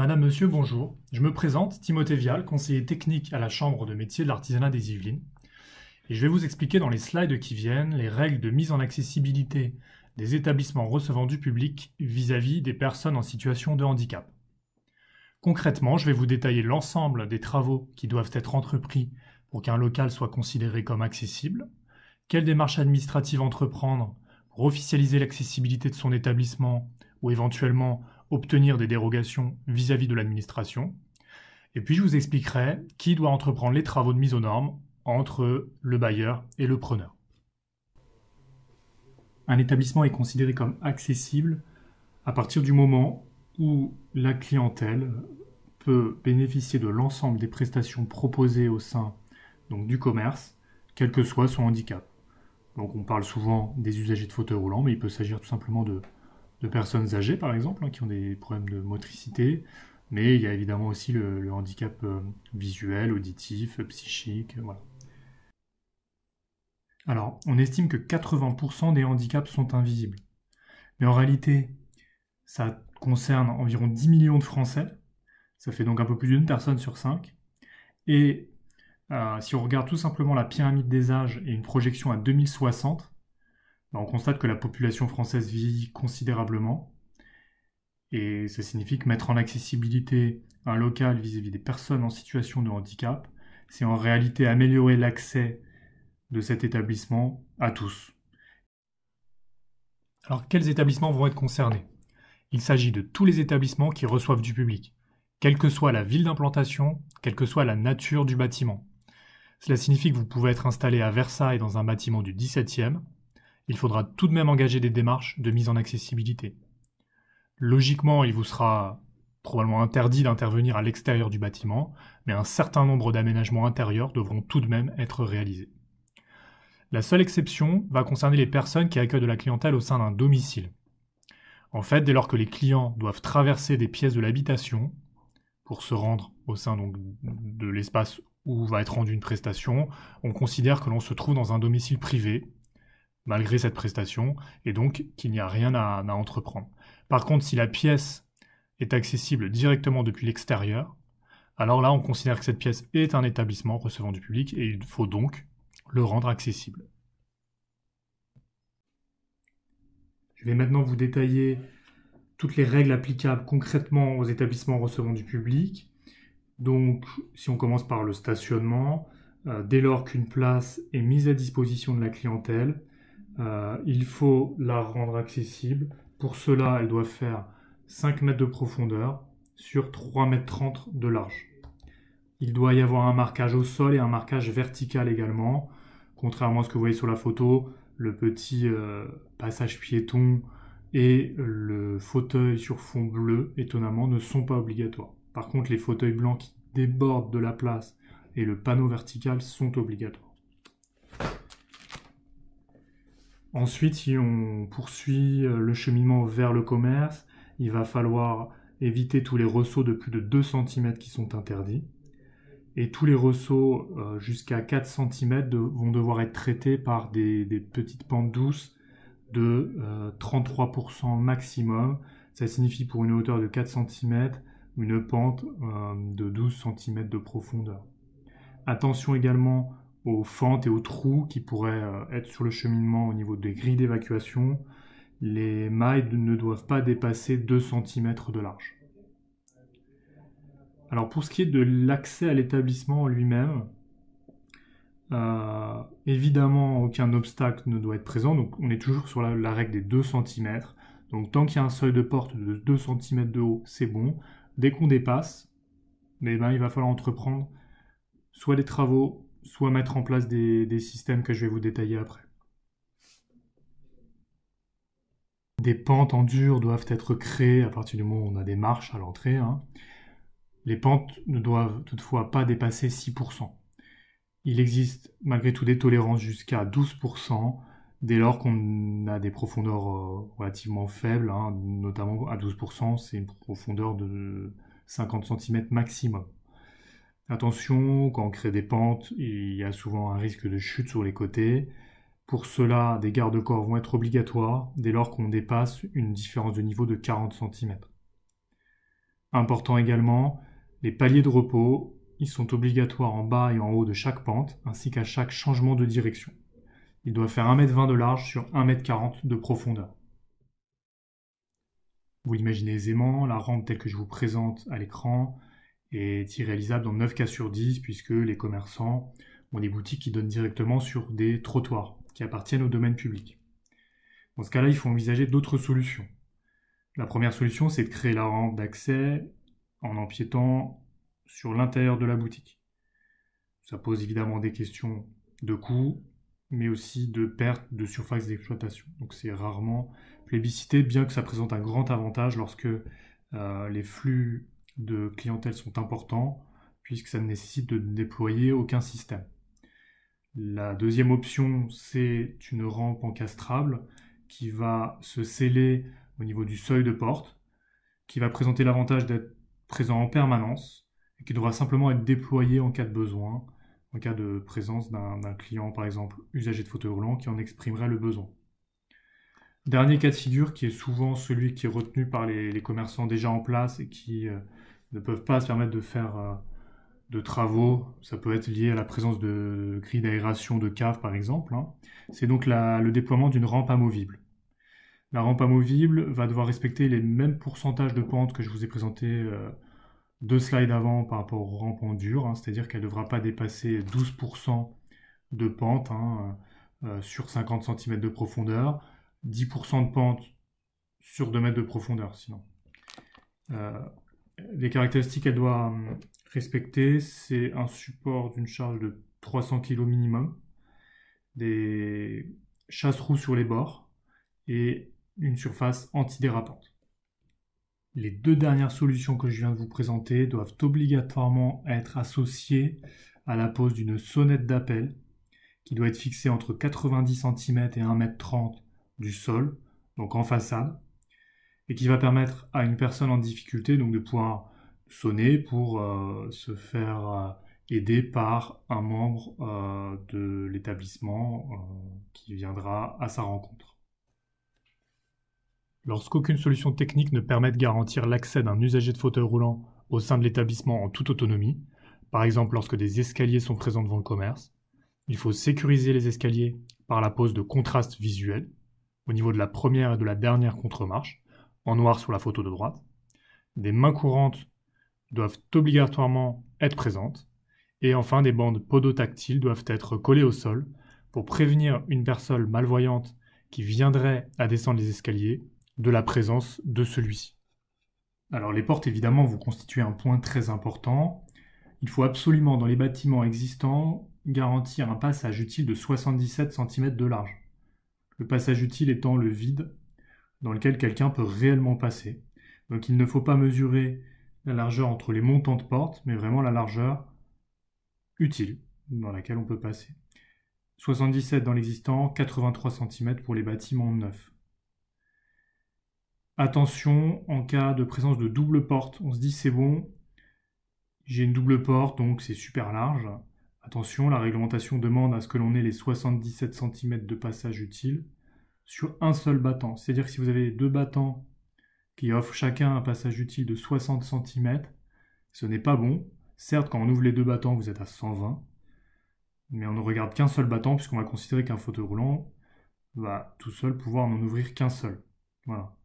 Madame, Monsieur, bonjour. Je me présente, Timothée Vial, conseiller technique à la Chambre de métiers de l'artisanat des Yvelines. Et je vais vous expliquer dans les slides qui viennent les règles de mise en accessibilité des établissements recevant du public vis-à-vis des personnes en situation de handicap. Concrètement, je vais vous détailler l'ensemble des travaux qui doivent être entrepris pour qu'un local soit considéré comme accessible, quelles démarches administratives entreprendre pour officialiser l'accessibilité de son établissement ou éventuellement obtenir des dérogations vis-à-vis de l'administration. Et puis je vous expliquerai qui doit entreprendre les travaux de mise aux normes entre le bailleur et le preneur. Un établissement est considéré comme accessible à partir du moment où la clientèle peut bénéficier de l'ensemble des prestations proposées au sein du commerce, quel que soit son handicap. Donc on parle souvent des usagers de fauteuils roulants, mais il peut s'agir tout simplement de personnes âgées, par exemple, qui ont des problèmes de motricité, mais il y a évidemment aussi le handicap visuel, auditif, psychique, voilà. Alors, on estime que 80% des handicaps sont invisibles. Mais en réalité, ça concerne environ 10 millions de Français, ça fait donc un peu plus d'une personne sur 5, et si on regarde tout simplement la pyramide des âges et une projection à 2060, on constate que la population française vieillit considérablement, et ça signifie que mettre en accessibilité un local vis-à-vis des personnes en situation de handicap, c'est en réalité améliorer l'accès de cet établissement à tous. Alors quels établissements vont être concernés? Il s'agit de tous les établissements qui reçoivent du public, quelle que soit la ville d'implantation, quelle que soit la nature du bâtiment. Cela signifie que vous pouvez être installé à Versailles dans un bâtiment du 17e, il faudra tout de même engager des démarches de mise en accessibilité. Logiquement, il vous sera probablement interdit d'intervenir à l'extérieur du bâtiment, mais un certain nombre d'aménagements intérieurs devront tout de même être réalisés. La seule exception va concerner les personnes qui accueillent de la clientèle au sein d'un domicile. En fait, dès lors que les clients doivent traverser des pièces de l'habitation pour se rendre au sein de l'espace où va être rendue une prestation, on considère que l'on se trouve dans un domicile privé, malgré cette prestation, et donc qu'il n'y a rien à entreprendre. Par contre, si la pièce est accessible directement depuis l'extérieur, alors là, on considère que cette pièce est un établissement recevant du public et il faut donc le rendre accessible. Je vais maintenant vous détailler toutes les règles applicables concrètement aux établissements recevant du public. Donc, si on commence par le stationnement, dès lors qu'une place est mise à disposition de la clientèle, il faut la rendre accessible. Pour cela, elle doit faire 5 mètres de profondeur sur 3 mètres 30 de large. Il doit y avoir un marquage au sol et un marquage vertical également. Contrairement à ce que vous voyez sur la photo, le petit passage piéton et le fauteuil sur fond bleu, étonnamment, ne sont pas obligatoires. Par contre, les fauteuils blancs qui débordent de la place et le panneau vertical sont obligatoires. Ensuite, si on poursuit le cheminement vers le commerce, il va falloir éviter tous les ressauts de plus de 2 cm qui sont interdits. Et tous les ressauts jusqu'à 4 cm vont devoir être traités par des petites pentes douces de 33% maximum. Ça signifie pour une hauteur de 4 cm, une pente de 12 cm de profondeur. Attention également aux fentes et aux trous qui pourraient être sur le cheminement au niveau des grilles d'évacuation. Les mailles ne doivent pas dépasser 2 cm de large. Alors pour ce qui est de l'accès à l'établissement en lui-même, évidemment aucun obstacle ne doit être présent, donc on est toujours sur la règle des 2 cm. Donc tant qu'il y a un seuil de porte de 2 cm de haut, c'est bon. Dès qu'on dépasse, il va falloir entreprendre soit des travaux, soit mettre en place des systèmes que je vais vous détailler après. Des pentes en dur doivent être créées à partir du moment où on a des marches à l'entrée. Les pentes ne doivent toutefois pas dépasser 6%. Il existe malgré tout des tolérances jusqu'à 12%, dès lors qu'on a des profondeurs relativement faibles, notamment à 12%, c'est une profondeur de 50 cm maximum. Attention, quand on crée des pentes, il y a souvent un risque de chute sur les côtés. Pour cela, des garde-corps vont être obligatoires dès lors qu'on dépasse une différence de niveau de 40 cm. Important également, les paliers de repos, ils sont obligatoires en bas et en haut de chaque pente, ainsi qu'à chaque changement de direction. Ils doivent faire 1,20 m de large sur 1,40 m de profondeur. Vous l'imaginez aisément, la rampe telle que je vous présente à l'écran est irréalisable dans 9 cas sur 10 puisque les commerçants ont des boutiques qui donnent directement sur des trottoirs qui appartiennent au domaine public. Dans ce cas-là, il faut envisager d'autres solutions. La première solution, c'est de créer la rampe d'accès en empiétant sur l'intérieur de la boutique. Ça pose évidemment des questions de coût, mais aussi de perte de surface d'exploitation. Donc c'est rarement plébiscité, bien que ça présente un grand avantage lorsque les flux de clientèle sont importants, puisque ça ne nécessite de déployer aucun système. La deuxième option, c'est une rampe encastrable qui va se sceller au niveau du seuil de porte, qui va présenter l'avantage d'être présent en permanence et qui devra simplement être déployé en cas de besoin, en cas de présence d'un client, par exemple, usager de fauteuil roulant, qui en exprimerait le besoin. Dernier cas de figure, qui est souvent celui qui est retenu par les commerçants déjà en place et qui ne peuvent pas se permettre de faire de travaux. Ça peut être lié à la présence de grilles d'aération de cave, par exemple. C'est donc le déploiement d'une rampe amovible. La rampe amovible va devoir respecter les mêmes pourcentages de pente que je vous ai présenté 2 slides avant par rapport aux rampes en dur, c'est-à-dire qu'elle ne devra pas dépasser 12% de pente sur 50 cm de profondeur, 10% de pente sur 2 mètres de profondeur sinon. Les caractéristiques qu'elle doit respecter, c'est un support d'une charge de 300 kg minimum, des chasse-roues sur les bords et une surface antidérapante. Les 2 dernières solutions que je viens de vous présenter doivent obligatoirement être associées à la pose d'une sonnette d'appel qui doit être fixée entre 90 cm et 1,30 m du sol, donc en façade, et qui va permettre à une personne en difficulté donc de pouvoir sonner pour se faire aider par un membre de l'établissement qui viendra à sa rencontre. Lorsqu'aucune solution technique ne permet de garantir l'accès d'un usager de fauteuil roulant au sein de l'établissement en toute autonomie, par exemple lorsque des escaliers sont présents devant le commerce, il faut sécuriser les escaliers par la pose de contrastes visuels au niveau de la première et de la dernière contre-marche, en noir sur la photo de droite. Des mains courantes doivent obligatoirement être présentes, et enfin des bandes podotactiles doivent être collées au sol pour prévenir une personne malvoyante qui viendrait à descendre les escaliers de la présence de celui-ci. Alors les portes évidemment vont constituer un point très important. Il faut absolument dans les bâtiments existants garantir un passage utile de 77 cm de large. Le passage utile étant le vide dans lequel quelqu'un peut réellement passer. Donc il ne faut pas mesurer la largeur entre les montants de porte, mais vraiment la largeur utile dans laquelle on peut passer. 77 dans l'existant, 83 cm pour les bâtiments neufs. Attention, en cas de présence de double porte, on se dit c'est bon, j'ai une double porte donc c'est super large. Attention, la réglementation demande à ce que l'on ait les 77 cm de passage utile sur un seul battant. C'est-à-dire que si vous avez 2 battants qui offrent chacun un passage utile de 60 cm, ce n'est pas bon. Certes, quand on ouvre les 2 battants, vous êtes à 120, mais on ne regarde qu'un seul battant puisqu'on va considérer qu'un fauteuil roulant va tout seul pouvoir n'en ouvrir qu'un seul. Voilà.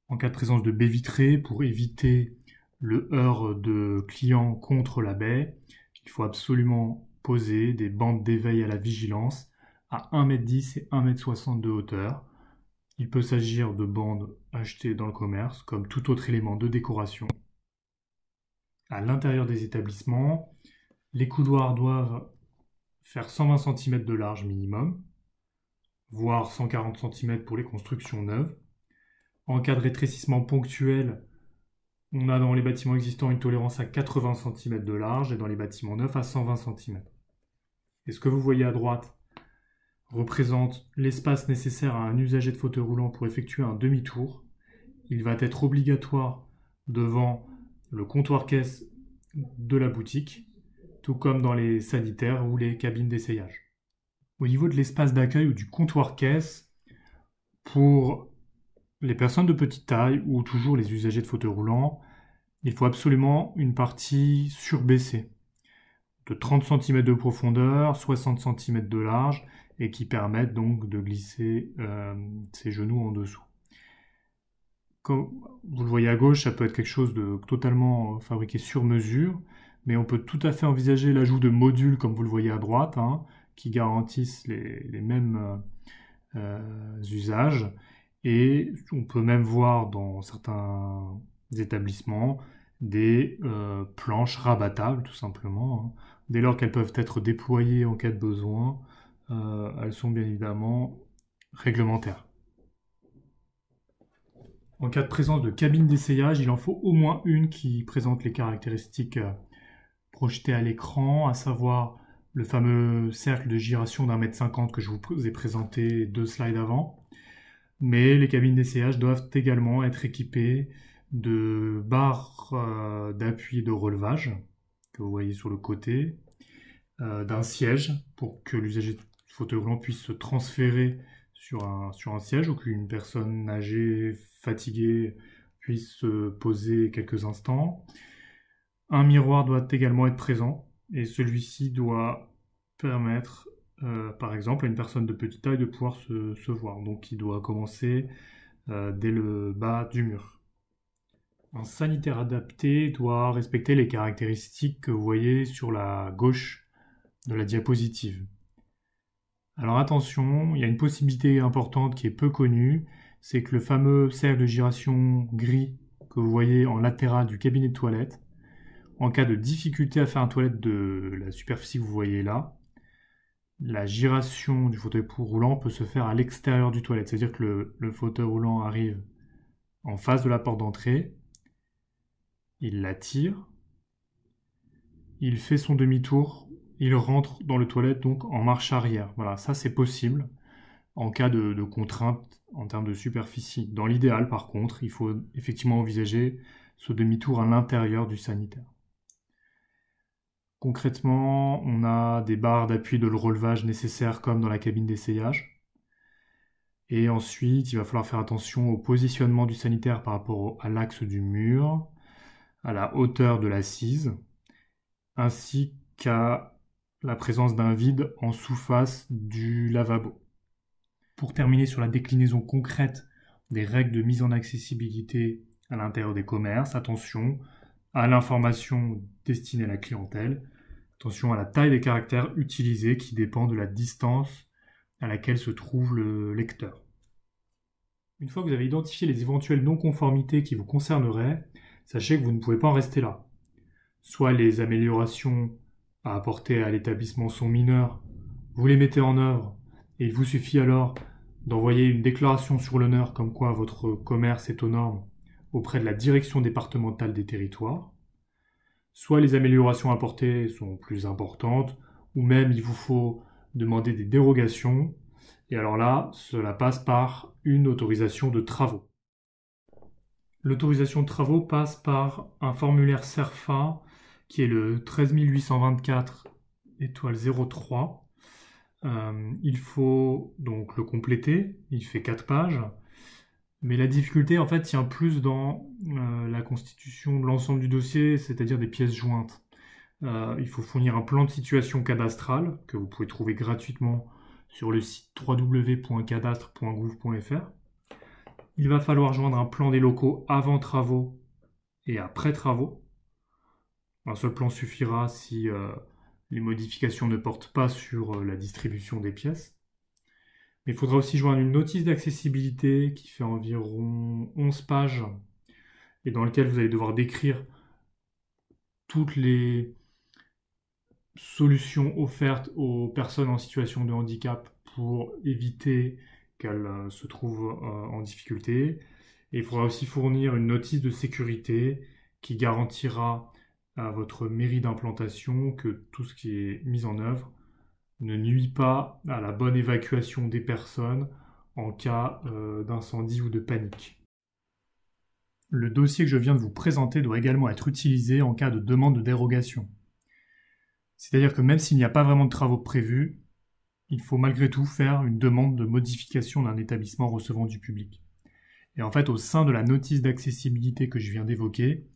En cas de présence de baie vitrée, pour éviter le heurt de clients contre la baie, il faut absolument poser des bandes d'éveil à la vigilance à 1,10 m et 1,60 m de hauteur. Il peut s'agir de bandes achetées dans le commerce, comme tout autre élément de décoration. À l'intérieur des établissements, les couloirs doivent faire 120 cm de large minimum, voire 140 cm pour les constructions neuves. En cas de rétrécissement ponctuel, on a dans les bâtiments existants une tolérance à 80 cm de large et dans les bâtiments neufs à 120 cm. Et ce que vous voyez à droite représente l'espace nécessaire à un usager de fauteuil roulant pour effectuer un demi-tour. Il va être obligatoire devant le comptoir-caisse de la boutique, tout comme dans les sanitaires ou les cabines d'essayage. Au niveau de l'espace d'accueil ou du comptoir-caisse, pour Les personnes de petite taille ou toujours les usagers de fauteuil roulant, il faut absolument une partie surbaissée de 30 cm de profondeur, 60 cm de large et qui permettent donc de glisser ses genoux en dessous. Comme vous le voyez à gauche, ça peut être quelque chose de totalement fabriqué sur mesure, mais on peut tout à fait envisager l'ajout de modules comme vous le voyez à droite, hein, qui garantissent les mêmes usages. Et on peut même voir dans certains établissements des planches rabattables, tout simplement, hein. Dès lors qu'elles peuvent être déployées en cas de besoin, elles sont bien évidemment réglementaires. En cas de présence de cabine d'essayage, il en faut au moins une qui présente les caractéristiques projetées à l'écran, à savoir le fameux cercle de giration d'1,50 m que je vous ai présenté 2 slides avant. Mais les cabines d'essayage doivent également être équipées de barres d'appui et de relevage, que vous voyez sur le côté, d'un siège pour que l'usager de fauteuil roulant puisse se transférer sur un siège ou qu'une personne âgée, fatiguée, puisse se poser quelques instants. Un miroir doit également être présent et celui-ci doit permettre, par exemple, à une personne de petite taille de pouvoir se voir. Donc il doit commencer dès le bas du mur. Un sanitaire adapté doit respecter les caractéristiques que vous voyez sur la gauche de la diapositive. Alors attention, il y a une possibilité importante qui est peu connue, c'est que le fameux cercle de giration gris que vous voyez en latéral du cabinet de toilette, en cas de difficulté à faire un toilette de la superficie que vous voyez là, la giration du fauteuil roulant peut se faire à l'extérieur du toilette. C'est-à-dire que le fauteuil roulant arrive en face de la porte d'entrée, il la tire, il fait son demi-tour, il rentre dans le toilette donc en marche arrière. Voilà, ça c'est possible en cas de contrainte en termes de superficie. Dans l'idéal par contre, il faut effectivement envisager ce demi-tour à l'intérieur du sanitaire. Concrètement, on a des barres d'appui de relevage nécessaires comme dans la cabine d'essayage. Et ensuite, il va falloir faire attention au positionnement du sanitaire par rapport à l'axe du mur, à la hauteur de l'assise, ainsi qu'à la présence d'un vide en sous-face du lavabo. Pour terminer sur la déclinaison concrète des règles de mise en accessibilité à l'intérieur des commerces, attention à l'information destinée à la clientèle, attention à la taille des caractères utilisés qui dépend de la distance à laquelle se trouve le lecteur. Une fois que vous avez identifié les éventuelles non-conformités qui vous concerneraient, sachez que vous ne pouvez pas en rester là. Soit les améliorations à apporter à l'établissement sont mineures, vous les mettez en œuvre, et il vous suffit alors d'envoyer une déclaration sur l'honneur comme quoi votre commerce est aux normes auprès de la direction départementale des territoires. Soit les améliorations apportées sont plus importantes, ou même il vous faut demander des dérogations, et alors là, cela passe par une autorisation de travaux. L'autorisation de travaux passe par un formulaire CERFA qui est le 13824 étoile 03. Il faut donc le compléter, il fait 4 pages, mais la difficulté en fait tient plus dans la constitution de l'ensemble du dossier, c'est-à-dire des pièces jointes. Il faut fournir un plan de situation cadastrale que vous pouvez trouver gratuitement sur le site www.cadastre.gouv.fr. Il va falloir joindre un plan des locaux avant travaux et après travaux. Un seul plan suffira si les modifications ne portent pas sur la distribution des pièces. Mais il faudra aussi joindre une notice d'accessibilité qui fait environ 11 pages et dans laquelle vous allez devoir décrire toutes les solutions offertes aux personnes en situation de handicap pour éviter qu'elles se trouvent en difficulté. Et il faudra aussi fournir une notice de sécurité qui garantira à votre mairie d'implantation que tout ce qui est mis en œuvre ne nuit pas à la bonne évacuation des personnes en cas d'incendie ou de panique. Le dossier que je viens de vous présenter doit également être utilisé en cas de demande de dérogation. C'est-à-dire que même s'il n'y a pas vraiment de travaux prévus, il faut malgré tout faire une demande de modification d'un établissement recevant du public. Et en fait, au sein de la notice d'accessibilité que je viens d'évoquer,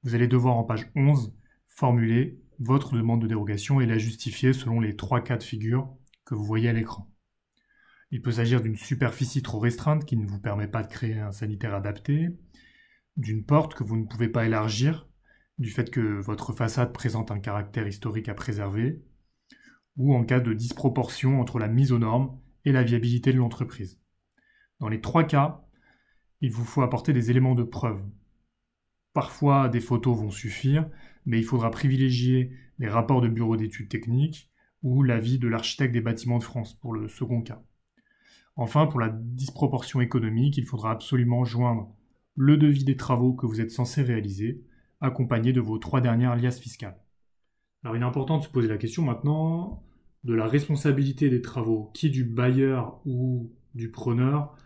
vous allez devoir en page 11 formuler votre demande de dérogation et la justifier selon les 3 cas de figure que vous voyez à l'écran. Il peut s'agir d'une superficie trop restreinte qui ne vous permet pas de créer un sanitaire adapté, d'une porte que vous ne pouvez pas élargir, du fait que votre façade présente un caractère historique à préserver, ou en cas de disproportion entre la mise aux normes et la viabilité de l'entreprise. Dans les 3 cas, il vous faut apporter des éléments de preuve. Parfois, des photos vont suffire, mais il faudra privilégier les rapports de bureau d'études techniques ou l'avis de l'architecte des bâtiments de France pour le second cas. Enfin, pour la disproportion économique, il faudra absolument joindre le devis des travaux que vous êtes censé réaliser, accompagné de vos 3 dernières liasses fiscales. Alors il est important de se poser la question maintenant de la responsabilité des travaux, qui est du bailleur ou du preneur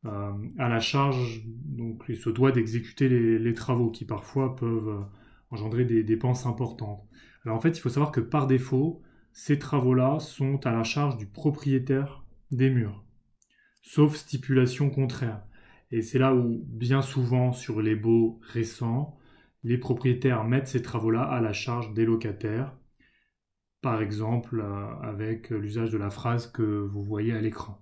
à la charge, donc il se doit d'exécuter les travaux qui parfois peuvent engendrer des dépenses importantes. Alors en fait, il faut savoir que par défaut, ces travaux-là sont à la charge du propriétaire des murs, sauf stipulation contraire. Et c'est là où, bien souvent, sur les baux récents, les propriétaires mettent ces travaux-là à la charge des locataires, par exemple avec l'usage de la phrase que vous voyez à l'écran.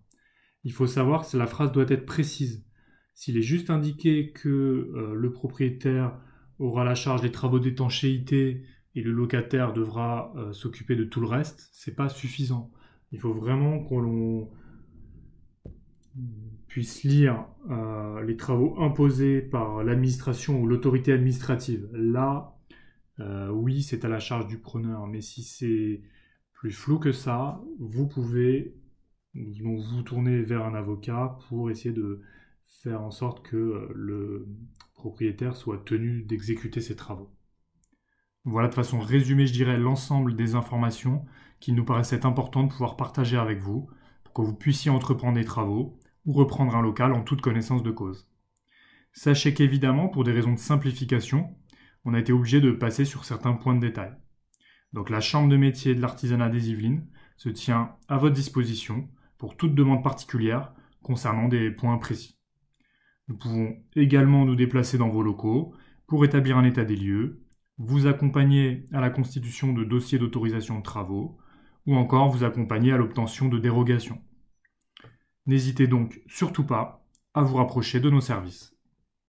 Il faut savoir que la phrase doit être précise. S'il est juste indiqué que le propriétaire aura la charge des travaux d'étanchéité et le locataire devra s'occuper de tout le reste, c'est pas suffisant. Il faut vraiment qu'on puisse lire les travaux imposés par l'administration ou l'autorité administrative. Là, oui, c'est à la charge du preneur, mais si c'est plus flou que ça, vous pouvez vous tourner vers un avocat pour essayer de faire en sorte que le propriétaire soit tenu d'exécuter ses travaux. Voilà de façon résumée, je dirais, l'ensemble des informations qui nous paraissaient importantes de pouvoir partager avec vous pour que vous puissiez entreprendre des travaux ou reprendre un local en toute connaissance de cause. Sachez qu'évidemment, pour des raisons de simplification, on a été obligé de passer sur certains points de détail. Donc la Chambre de métier de l'artisanat des Yvelines se tient à votre disposition pour toute demande particulière concernant des points précis. Nous pouvons également nous déplacer dans vos locaux pour établir un état des lieux, vous accompagner à la constitution de dossiers d'autorisation de travaux ou encore vous accompagner à l'obtention de dérogations. N'hésitez donc surtout pas à vous rapprocher de nos services.